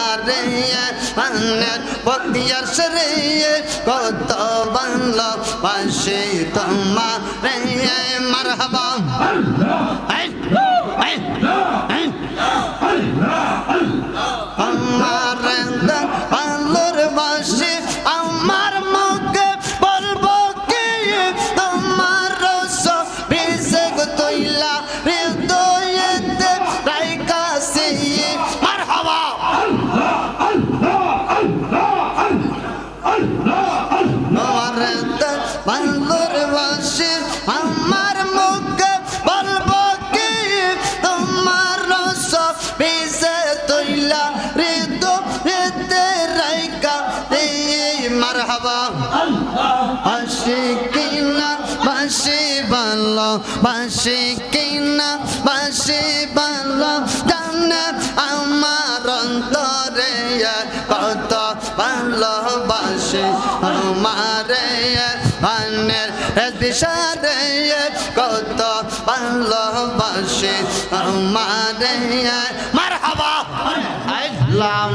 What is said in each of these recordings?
তোমারে আনের বদিয়ার সরে কত ভালোবাসি তোমারে মারহাবা আমার ভালোর বাসি আমার মুখে বলবো কি তোমার রস বিষে তৈলা হৃদয়েতে রাইকাছি মারহাবা আমার ভালোর বাসি আমার মুখে বলবো কি তোমার রস বিষে তৈলা হৃদয়েতে রাইকাছি মারহাবা আশিকিনা বাসি ভালো বাসি কিনা বাসি ভালো জানে আমার অন্তরে কত ভালোবাসি আমারে আনের বিষয়ে কত ভালোবাসি আমারে মারহাবা আল্লাহ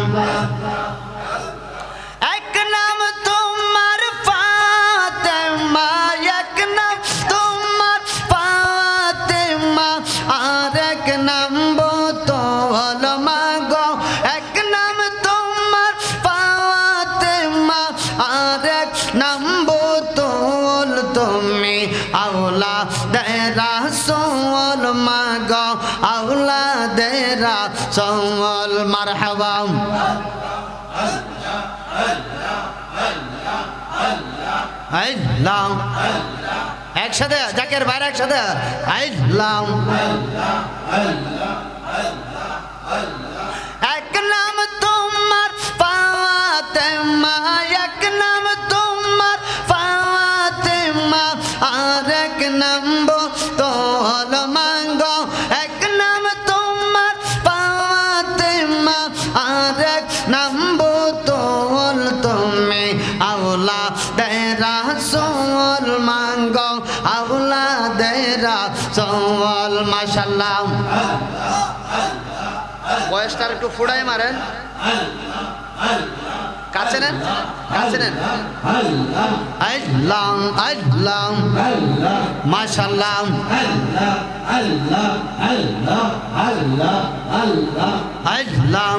এক নাম তোমার ফাতেমা এক নাম তোমার ফাতেমা আর এক নাম বোতল মাগো এক নাম তোমার ফাতেমা আর এক নাম বোতল তুমি আওলা দেরা সোল মাগো আওলা দেরা সোল মারহাবা আল্লাহ একসাথে জাকের বাইরে একসাথে আল্লাহ এক নাম তোমার ফাতেমা এক নাম তোমার ফাতেমা আর এক নাম বোতল মাগো এক নাম তোমার ফাতেমা আর এক নাম বোতল তুমি আওলা দেরা সোল মাগো আওলা দেরা সোল মাশাআল্লাহ বয়সটার একটু ফুড়াই মারেন কাছে নেন আল্লাহ আল্লাহ মাশাআল্লাহ আল্লাহ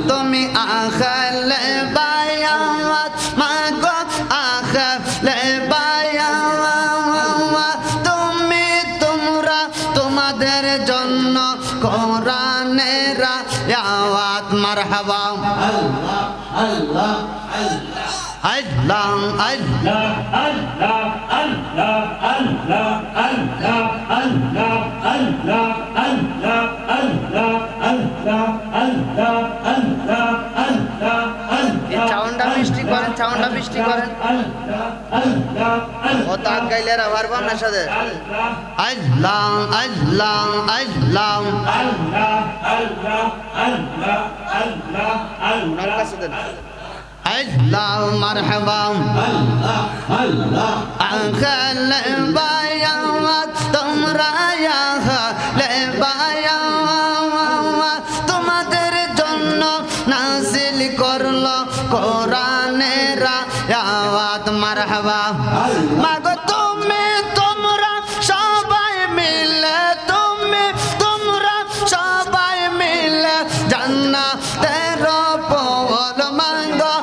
তুমি আখলে বায়াত মাগো আখলে বায়াত তুমি তোমরা তোমাদের জন্য কোরআনের আয়াত মারহাবা আল্লাহ আল্লাহ আল্লাহ আল্লাহ আল্লাহ আল্লাহ আল্লাহ আল্লাহ আল্লাহ আল্লাহ আল্লাহ আল্লাহ আল্লাহ আল্লাহ আল্লাহ আল্লাহ আল্লাহ চাউন্ডা মিষ্টি করেন ও তাক গাইলে রা পারবা না সাথে আল্লাহ আল্লাহ আল্লাহ আল্লাহ আল্লাহ আল্লাহ আল্লাহ আল্লাহ কাছে দেন আল্লাহ মারহাবা আল্লাহ আল্লাহ আখলে বায়াত তোমরা আখলে বায়াত তোমাদের জন্য নাজিল করলো কোরআনের আয়াত মারহাবা মাগো তুমি তোমরা সবাই মিলে তোমরা সবাই মিলে জান্নাতের পথ মাগো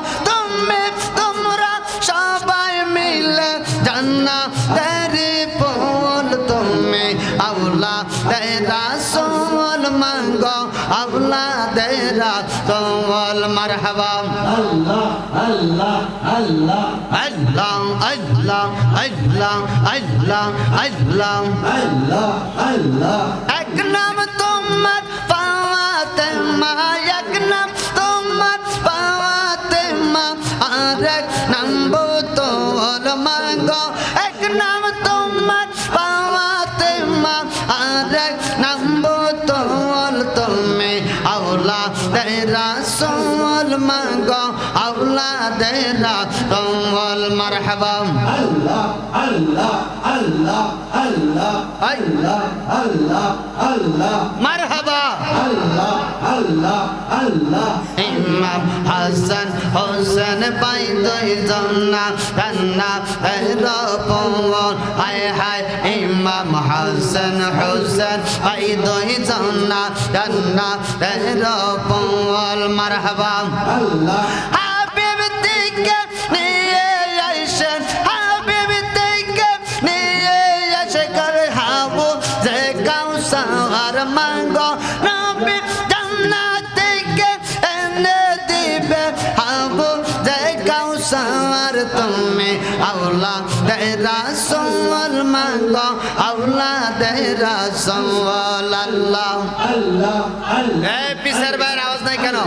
তোমরা সবাই মিলে জান্নাতের পথ তুমি আওলা দেরা সোল মাগো আওলা দেরা সোল মারহাবা আল্লাহ আল্লাহ আল্লাহ আল্লাহ আল্লাহ আল্লাহ আল্লাহ আল্লাহ আল্লাহ আল্লাহ এক নাম তোমার ফাতেমা এক নাম তোমার ফাতেমা আর এক নাম বোতল মাগো এক নাম তোমার ফাতেমা আর এক নাম বোতল তুমি আওলা দেরা সোল মাগো আওলা দেরা সোল মারহাবা আল্লাহ আল্লাহ আল্লাহ আল্লাহ আল্লাহ আল্লাহ আল্লাহ মারহাবা আল্লাহ আল্লাহ আল্লাহ হাসান হোসেন পাই দুইজন না কান্না পবন হায় হায় ইমাম হাসান হোসেন পাই দুইজন না কান্না পবন মারহাবা আল্লাহ হাবিব দিকে নিয়ে আইসেন হাবিব দিকে নিয়ে এসে করে হাবু যে কাউসার মাঙ্গো নবী জান্নাত থেকে এনে দিবে হাবু যে কাউসার তুমি আওলা তেরা সওয়াল মাঙ্গো আওলা তেরা সওয়াল আল্লাহ আল্লাহ আল্লাহ এই পিসার ভাইয়ের আওয়াজ নাই কেন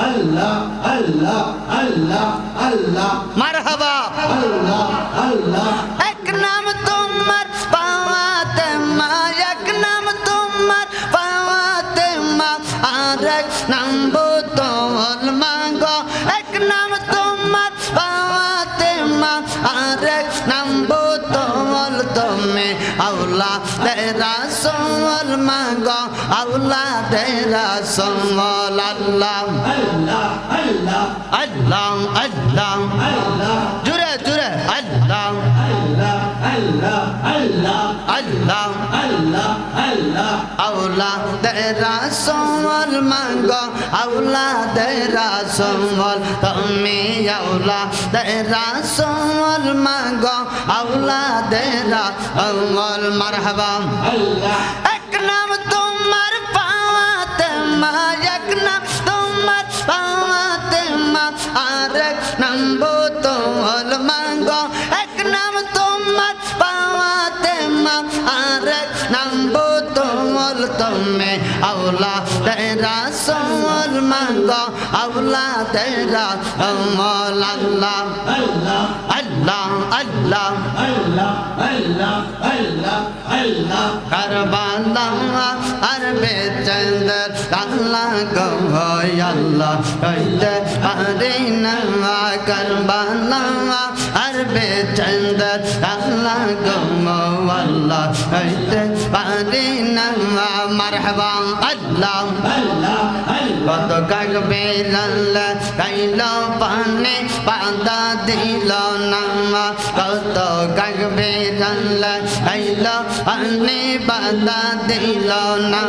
আল্লাহ আল্লাহ আল্লাহ আল্লাহ মারহাবা আল্লাহ আল্লাহ এক নাম তোমার পাওয়াতে মা এক নাম তোমার পাওয়াতে মা আর এক নাম বোতল মাগো এক নাম তোমার পাওয়াতে মা আর এক নাম বোতল তুমি আওলা তেরা সওয়াল মাগো আওলা তেরা সওয়াল আল্লাহ আল্লাহ আল্লাহ আল্লাহ আল্লাহ আল্লাহ জুরে জুরে আল্লাহ আল্লাহ আল্লাহ আল্লাহ আল্লাহ আল্লাহ আল্লাহ আওলা তেরা সওয়াল মাগো আওলা তেরা সওয়াল তুমি আওলা তেরা সওয়াল মাগো আওলা তেরা সওয়াল মারহাবা আল্লাহ এক নাম তোমার পাওয়াতে মা এক নাম তোমার পাওয়াতে মা আর এক নাম বোতল মাগো এক নাম তোমার পাওয়াতে মা আর এক নাম বোতল তুমি আওলা তেরা সওয়াল মাগো আওলা তেরা সওয়াল আল্লাহ আল্লাহ আল্লাহ আল্লাহ আল্লাহ আল্লাহ আল্লাহ আল্লাহ কারবালা আর বেচন্দর আল্লাহ গো আল্লাহ কইতে পারি না কারবালা আর বেচন্দর আল্লাহ গো আল্লাহ কইতে পারি না মারহাবা আল্লাহ আল্লাহ কত কাগবে আল্লাহ কাইলো পানে পাদা দিল না কত কাগবে আল্লাহ কাইলো পানে পাদা দিল না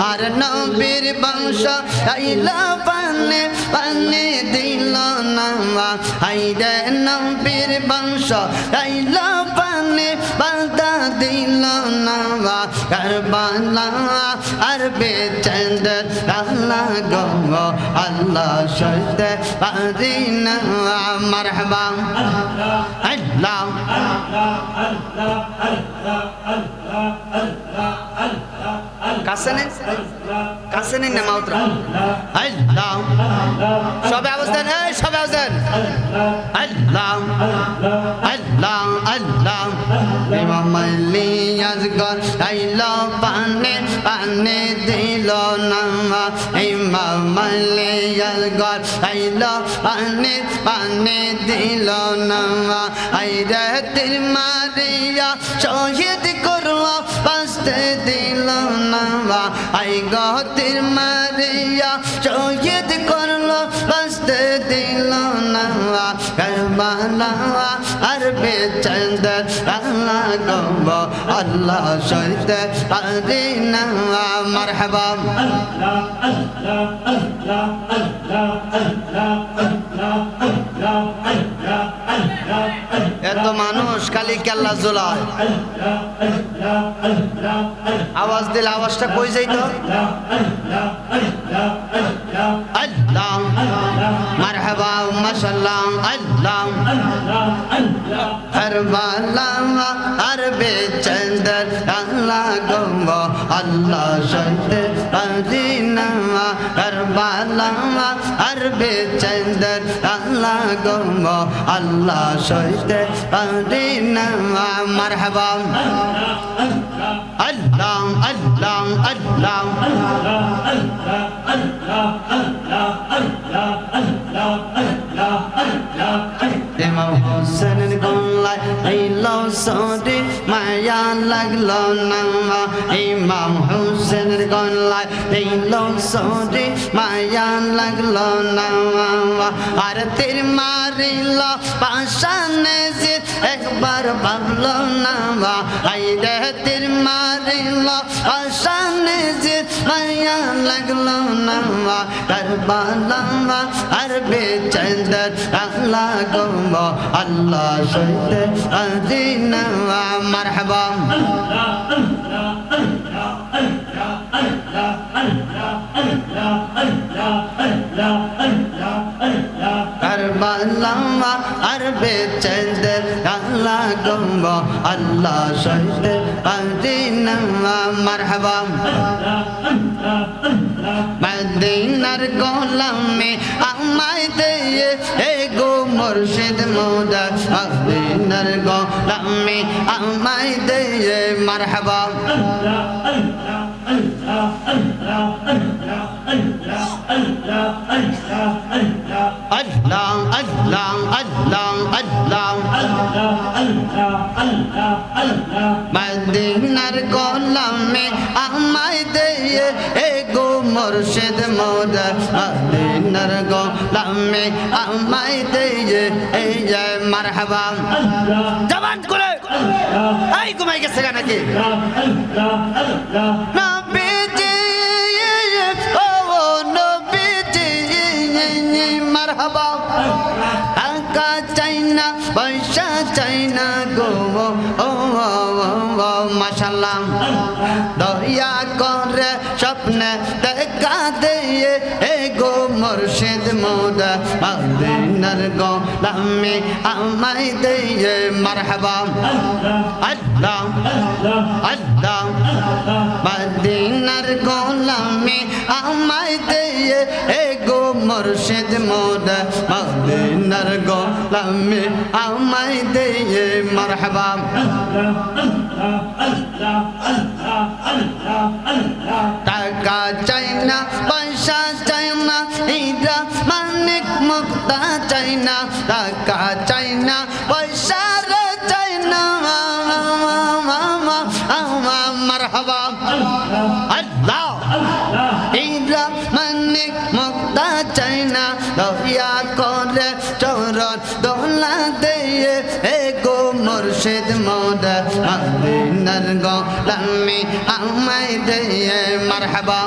আর নবীর বংশ কাইলো পানে পানে দিল না হাইরে নবীর বংশ কাইলো পানে পাদা দিল না কারবালা আর বেচন্দর আল্লাহ গো আল্লাহ সইতে পারি না মারহাবা আল্লাহ আল্লাহ কাছে নেন না মাউতরা আল্লাহ সবে অবস্থান এই সবে অবস্থান আল্লাহ আল্লাহ আল্লাহ ইমাম আলী আজগর আইলো পানে পানে দিল না ইমাম আলী আজগর আইলো পানে পানে দিল না আইরে তীর মারিয়া শহীদ করলো বাঁচতে দিল না আই গো তীর মারিয়া শহীদ করলো বাঁচতে দিল না কারবালা আর বেচন্দর আল্লাহ গো আল্লাহ সইতে পারি না মারহাবা আল্লাহ আল্লাহ আল্লাহ আল্লাহ আল্লাহ আল্লাহ আল্লাহ আল্লাহ এত মানুষ খালি কেল্লা জোলায় আওয়াজ দিলে আওয়াজটা কই যাইতো আল্লাহ মারহাবা মাশাআল্লাহ আল্লাহ কারবালা আর বেচন্দর আল্লাহ গো আল্লাহ সইতে পারি না কারবালা আর বেচন্দর আল্লাহ গো আল্লাহ সইতে পারি না মারহাবা আল্লাহ আল্লাহ আল্লাহ ইমাম হোসেনের গলায় আইলো সরি মাই মায়া লাগলো না ইমাম হুসেনের গলায় দিল সরি মায়া লাগলো না আর তীর মারিল পাশানে যে একবার ভাবলো না আইরে তীর মারিল পাশানে যে মায়া লাগলো না কারবালা আর বেচেন্দর আল্লাহ গো আল্লাহ সইতে আদিনা মারহাবা কারবালা আর বেচেন্দর আল্লাহ গো আল্লাহ সইতে আদিনা মারহাবা মদিনার গোলামে আমায় দে এ গো মুর্শিদ মোদা মদিনার গোলামে আমায় দে মারহাবা আল্লাহ আল্লাহ আল্লাহ আল্লাহ মদিনার গোলামে আমায় দে এ গো মুর্শিদ মোদা মদিনার গোলামে আমায় দে এই যে মারহাবা জবান করে এই ঘুমাই গেছে নাকি নবীজি ও নবীজি মারহাবা টাকা চাই না পয়সা চাই না গো ও মাশাআল্লাহ দয়া করে স্বপ্নে দেখা দিয়ে এ গো মুর্শিদ মোদা মদিনার গোলামে আমায় দিয়ে মারহাবা আল্লাহ আল্লাহ মদিনার গোলামে আমায় দিয়ে এ গো মুর্শিদ মোদা মদিনার গোলামে আমায় দিয়ে মারহাবা টাকা চাই না পয়সা চাই না হীরা মানিক মুক্তা চাই না টাকা চাই না পয়সা চাই না মারহাবা আল্লাহ হীরা মানিক মুক্তা চাই না দয়া করে চরণ দোলা দিয়ে এ গো মুর্শিদ মোদা মদিনার গোলামে আমায় দিয়ে মারহাবা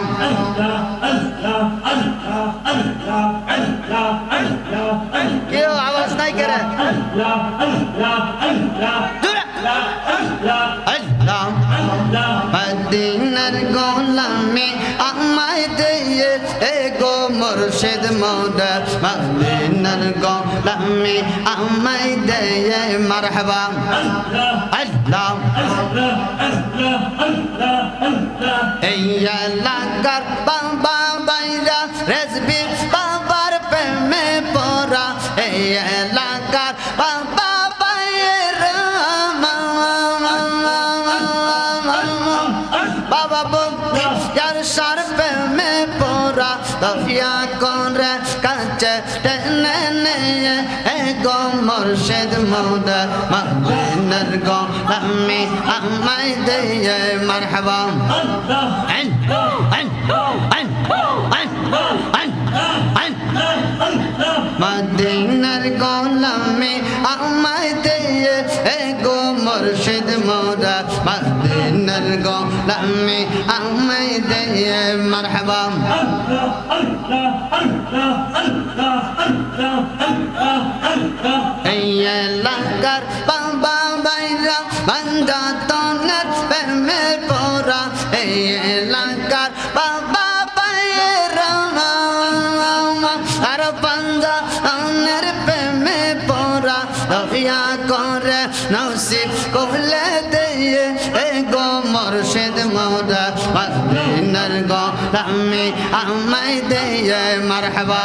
কেউ আওয়াজ নাই করে আল্লাহ মদিনার গোলামে আমায় দিয়ে এ গো মুর্শিদ মোদা মদিনার গোলামে আমায় দিয়ে মারহাবা আল্লাহ এই এলাকার বাবা বাইরা রেজবি বাবার প্রেমে পড়া এই এলাকার বাবা বাইরা বাবা বক্তিয়ার সার প্রেমে পড়া দয়া করে কাছে টেনে নিয়ে এ গো মুর্শিদ মোদা মদিনার গোলামে আমায় দিয়ে মারহাবা মদিনার গোলামে আমায় দিয়ে এ গো মুর্শিদ মোদা মদিনার গোলামে আমায় দিয়ে মারহাবা এই এলাকার বাবা বাইরা বান্দা তনের প্রেমে পড়া এই এলাকার বাবা বাইরা আর বান্দা তনের প্রেমে পড়া দয়া করে নসিব করলে দিয়ে এ গো মুর্শিদ মোদা মদিনার গোলামে আমায় দিয়ে মারহাবা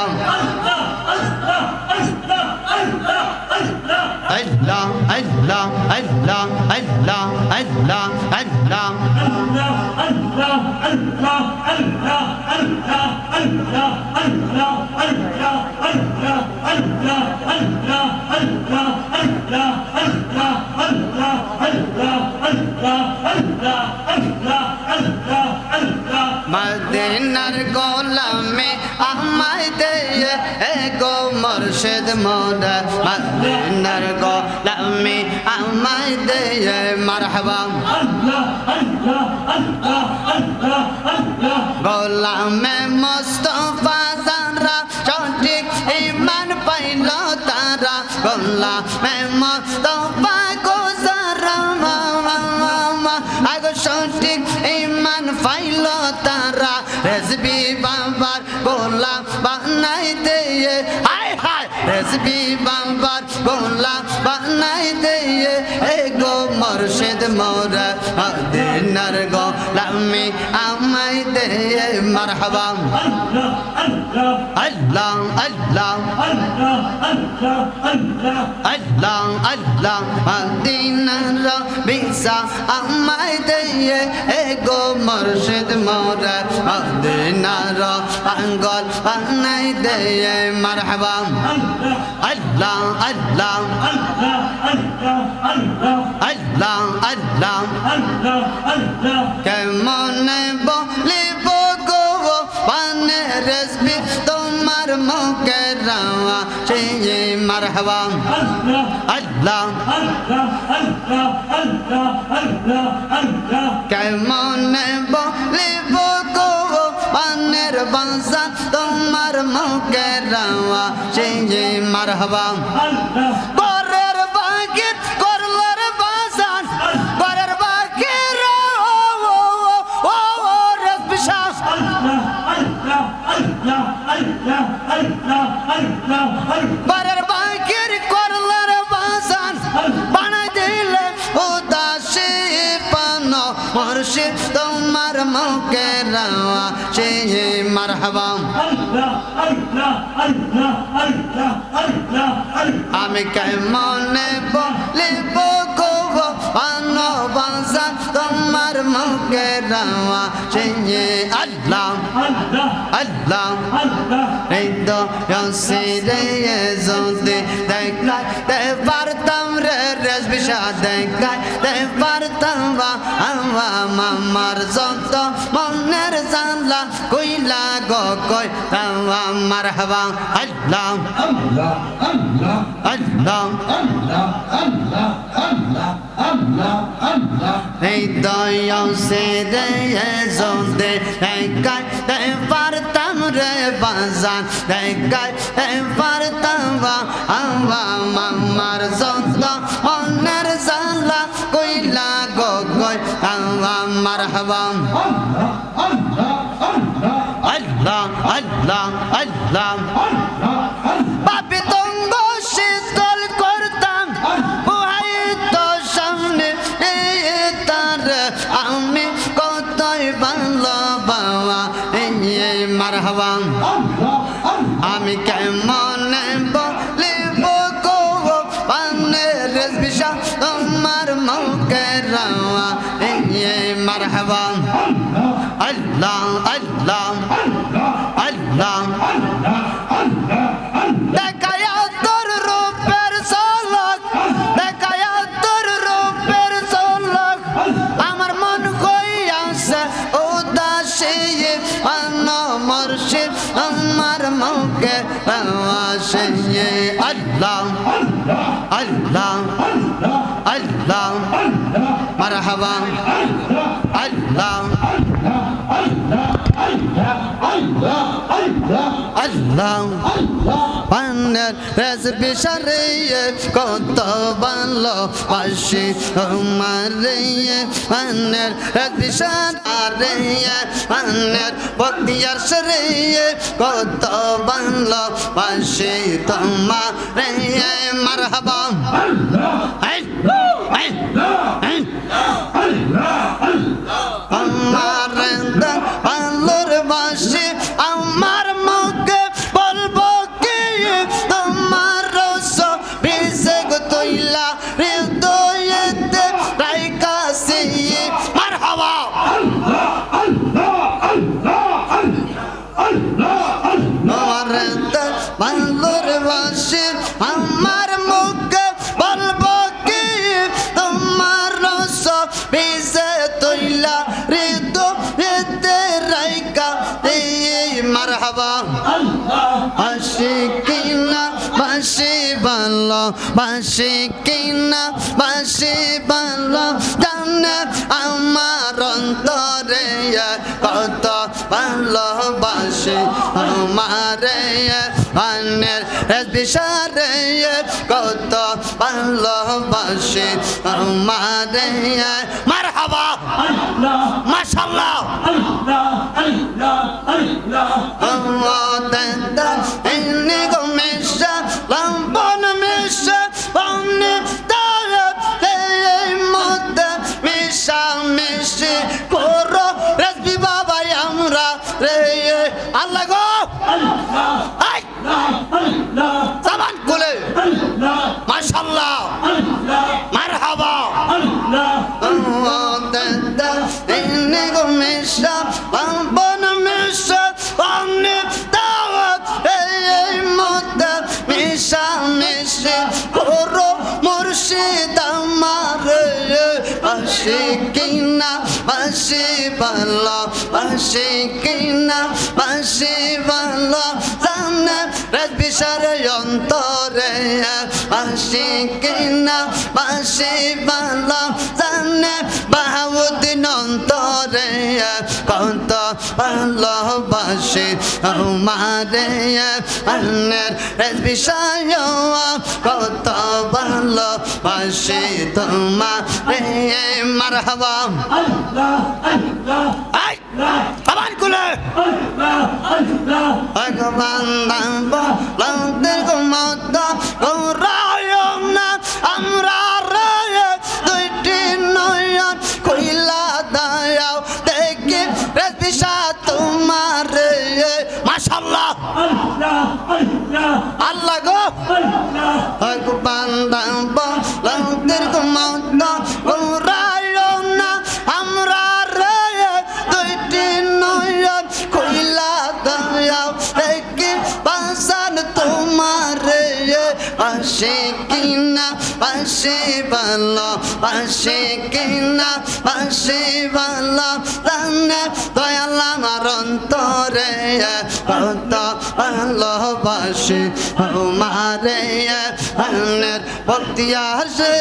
আল্লাহ আল্লাহ আল্লাহ আল্লাহ আল্লাহ আল্লাহ মদিনার গোলামে আমায় দে গো মুর্শিদ মোরা মদিনার গোলামে আমায় দে মারহাবা গোলামে মুস্তাফা যারা সঠিক ঈমান পাইল তারা গোলামে মুস্তাফা গোজারা আগো সঠিক ঈমান পাইল তারা রেজবি বাবার গোলাম বানাই দে হায় হায় রেজবি বাবার গোলাম বানাই দে গো মুর্শিদ মোরা মদিনার গোলামে আমায় দে মারহাবা আল্লাহ আল্লাহ আল্লাহ আল্লাহ মদিনার বিসা আমায় দে গো মুর্শিদ মোরা মদিনার পাগল বানাই দে মারহাবা আল্লাহ আল্লাহ আল্লাহ আল্লাহ কেমন বলিব গো পানে রেসবি তোমার মুখে রাওয়া সেই মারহাবা আল্লাহ কেমন বলিব গো পানের বাসা তোমার মুখে রাওয়া সেই মারহাবা করের বাগির করলার বাসান করের বাগির ও রেসবি শাহ করের বাগির করলার বাসান বানাই দিলে উদাসী পান মুর্শিদ তোমার মুখে রাওয়া সেই মারহাবা আমি কেমন বলিব গো ভালোবাসা তোমার মুখে রাওয়া সেই আল্লাহ আল্লাহ এই তো সিরে যদি দেখাতে পারতাম রে রেজবি শাহ দেখাতে পারতাম আমার যত মনের জানলা কইলা গো কই মারহাবা আল্লাহ আল্লাহ আল্লাহ এই দয়া সে রে যদি দেখাতে পারতাম রে বাজান দেখাতে পারতাম আমার যত মনের জানলা কইলা গো কই মারহাবা আল্লাহ আল্লাহ আল্লাহ পাপি তঙ্গ শীতল করতাম বুহাই তো সামনে তার আমি কতই ভালো বাবা মারহাবা আমি কেমন বলিব গো পানে রেজবি শাহ তোমার মুখে রাওয়া মারহাবা আল্লাহ আল্লাহ আল্লাহ দেখায়া তোর রূপের ঝলক দেখায়া তোর রূপের ঝলক আমার মন হইয়াছে উদাসী পান মুর্শিদ আমার মুখে আসে আল্লাহ আল্লাহ আল্লাহ মারহাবা আল্লাহ আল্লাহ পানের রেসবি শারিয়ে কত ভালোবাসি তোমারে পানের রেসবি শারিয়ে পানের বদিয়ার শারিয়ে কত ভালোবাসি তোমারে মারহাবা আমার আল্লাহর বাসি আমার মুখে বলবো কি তোমার রস বিজে গো তৈলা হৃদয়েতে রাইকাছি মারহাবা আমার আল্লাহর বাসি আমার মুখে বলবো বাসি কিনা বাসি ভালো জানে আমার অন্তরে কত ভালোবাসি আমারে আনের বিষারে কত ভালোবাসি আমারে মারহাবা মাশাআল্লাহ এনে গো মেশা লম্বন মেশা বনে তারা এই মত মেশা মেশে করো রাজবি বাবা আমরা রে আল্লাহ গো জবান খুলে মাশাআল্লাহ মারহাবা এনে গো মেশা লম্বন মেশা বনে মিশা মিশে করো মুর্শিদ আমার আসে কিনা বাসি ভালো আসে কিনা বাসি ভালো জানে রাজবিশার অন্তরে আসে কিনা বাসি ভালো জানে বাহাউদ্দিন অন্তরে কত ভালোবাসে আমারে আনের বিষয় কত ভালোবাসে তোমারে মারহাবা আবার কুলে ভগবান লন্দের মত না আমরা রে দুইটি নয়ন কইলা দাও দেখি রেসবিশা তোমারে মাশাআল্লাহ আল্লাহ গো ভগবান লন্দের মত না আমরা রে দুইটি নয়ন কইলা দাও দেখি বাসান তোমারে আসে কিনা আসে ভালো আসে কিনা আসে ভালো জানে দয়াল আমার অন্তরে কত ভালোবাসে আমারে আনের ভক্তি আসে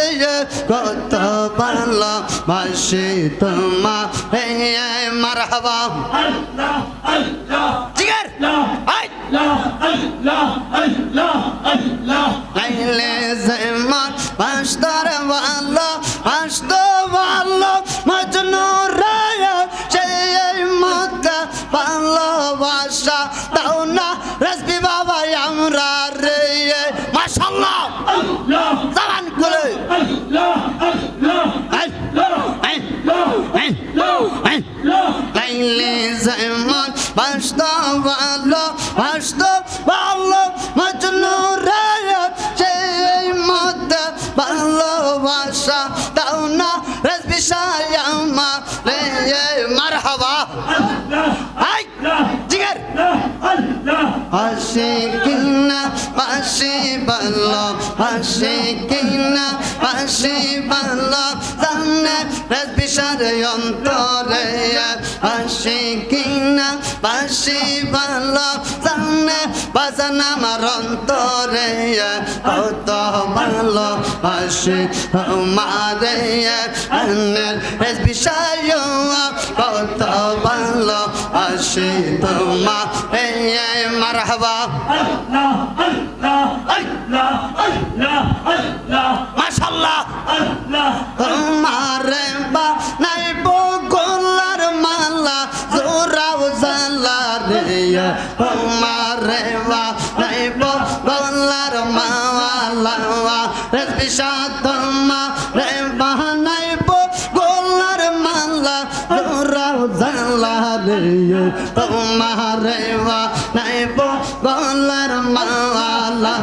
কত ভালোবাসে তোমারে মারহাবা জিগর লাইলে যেমন পাঁচটার ভালো পাঁচটা ভালো মজনু রায় সেই মত ভালোবাসা দাও না রাজবি বাবা আমরা রে মাশাআল্লাহ জবান খুলে লাইলে যেমন পাঁচটা ভালো পাঁচটা ভালো মজনু রায় সেই মত ভালোবাসা দাও না রাজবিশা আমারে মারহাবা জিগর আসে কিনা আসে ভালো আসে কিনা আসে ভালো জানে রাজবিশার অন্তরে আসে কিনা আসে ভালো জানে বাজান আমার অন্তরে কত ভালো আসে আমারে আনের বিষয় কত ভালো আসে তোমারে মারহাবা মাশাআল্লাহ তোমারে বা নাই বগলার মালা জোরাও জালা রে তোমারে বা নাই বগলার মালা রেসবিশা তোমারে বা নাই বগলার মালা জোরাও জালা রে তোমারে বা নাই বগলার মালা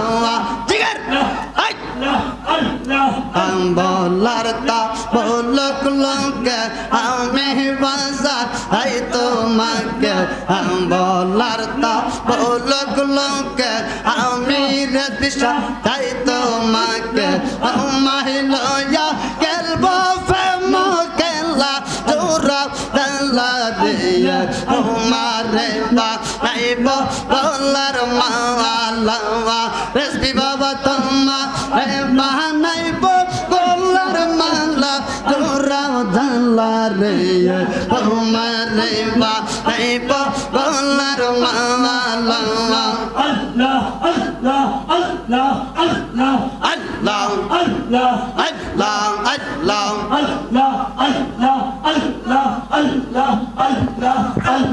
জিগর বলার তা বলক লঙ্কে আমি বাজার আই তোমাকে বলার তা বলক লঙ্কে আমি রেসবিশা তাই তোমাকে মাহিলয়া গেলব ফেম কেলা জোরা দলা দিয়ে তোমারে বা নাইব বলার মালা রেসবি বাবা তোমারে মাওলা রে তোমারে বানাইব বলার মাওলা আল্লাহ আল্লাহ আল্লাহ আল্লাহ আল্লাহ আল্লাহ আল্লাহ আল্লাহ আল্লাহ আল্লাহ আল্লাহ আল্লাহ আল্লাহ